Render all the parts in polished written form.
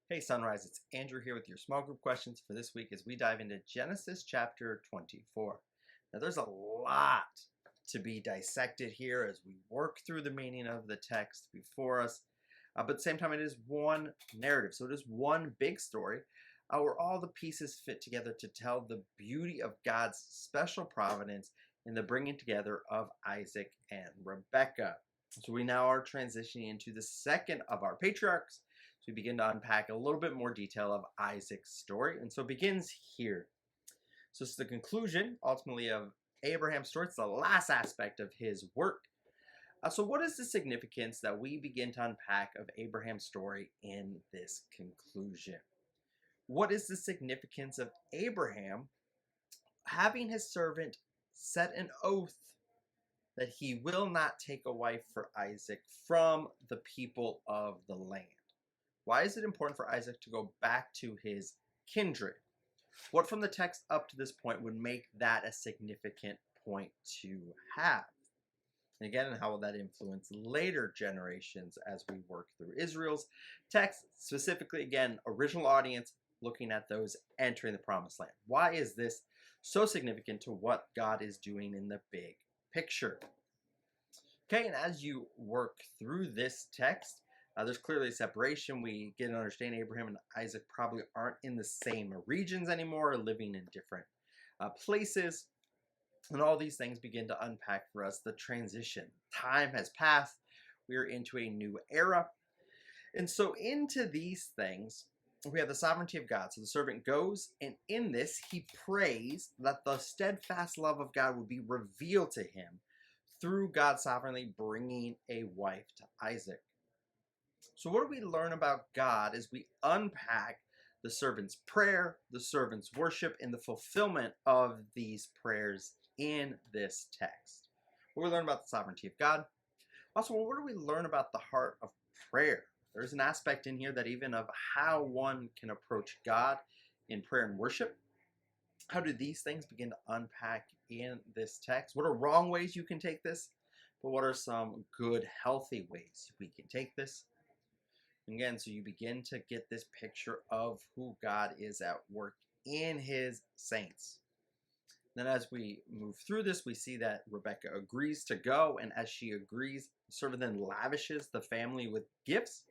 Hey Sunrise, it's Andrew here with your small group questions for this week as we dive into Genesis chapter 24. Now there's a lot to be dissected here as we work through the meaning of the text before us, but at the same time it is one narrative, so it is one big story where all the pieces fit together to tell the beauty of God's special providence in the bringing together of Isaac and Rebekah. So we now are transitioning into the second of our patriarchs. So we begin to unpack a little bit more detail of Isaac's story. And so it begins here. So it's the conclusion, ultimately, of Abraham's story. It's the last aspect of his work. So what is the significance that we begin to unpack of Abraham's story in this conclusion? What is the significance of Abraham having his servant set an oath that he will not take a wife for Isaac from the people of the land? Why is it important for Isaac to go back to his kindred? What from the text up to this point would make that a significant point to have? And again, how will that influence later generations as we work through Israel's text, specifically, again, original audience, looking at those entering the promised land? Why is this so significant to what God is doing in the big picture? Okay, and as you work through this text, there's clearly a separation. We get to understand Abraham and Isaac probably aren't in the same regions anymore, living in different places. And all these things begin to unpack for us the transition. Time has passed. We are into a new era. And so into these things, we have the sovereignty of God. So the servant goes, and in this, he prays that the steadfast love of God would be revealed to him through God sovereignly bringing a wife to Isaac. So what do we learn about God as we unpack the servant's prayer, the servant's worship, and the fulfillment of these prayers in this text? What do we learn about the sovereignty of God? Also, what do we learn about the heart of prayer? There's an aspect in here that even of how one can approach God in prayer and worship. How do these things begin to unpack in this text? What are wrong ways you can take this? But what are some good, healthy ways we can take this? Again, so you begin to get this picture of who God is at work in his saints. Then as we move through this, we see that Rebekah agrees to go, and as she agrees, the servant then lavishes the family with gifts.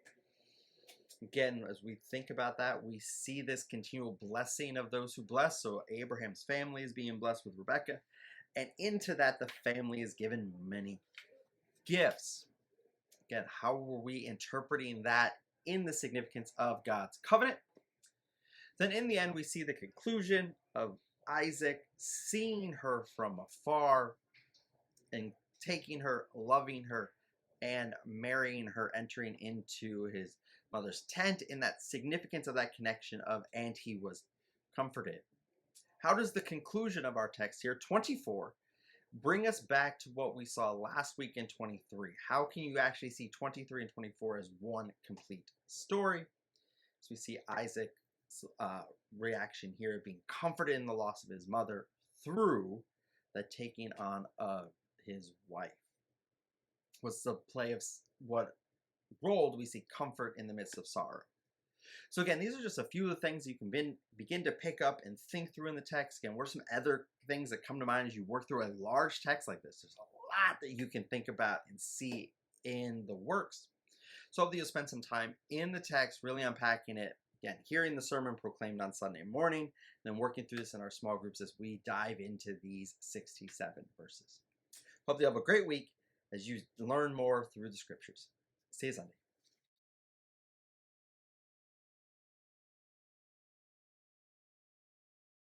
Again, as we think about that, we see this continual blessing of those who bless. So Abraham's family is being blessed with Rebekah, and into that, the family is given many gifts. Again, how are we interpreting that in the significance of God's covenant? Then in the end, we see the conclusion of Isaac seeing her from afar and taking her, loving her, and marrying her, entering into his mother's tent, in that significance of that connection of, and he was comforted. How does the conclusion of our text here, 24, bring us back to what we saw last week in 23? How can you actually see 23 and 24 as one complete story? So we see Isaac's reaction here, being comforted in the loss of his mother through the taking on of his wife. What's the play of what role do we see comfort in the midst of sorrow? So again, these are just a few of the things you can begin to pick up and think through in the text. Again, what are some other things that come to mind as you work through a large text like this? There's a lot that you can think about and see in the works. So hopefully you'll spend some time in the text, really unpacking it. Again, hearing the sermon proclaimed on Sunday morning, then working through this in our small groups as we dive into these 67 verses. Hope you have a great week as you learn more through the scriptures. See you Sunday.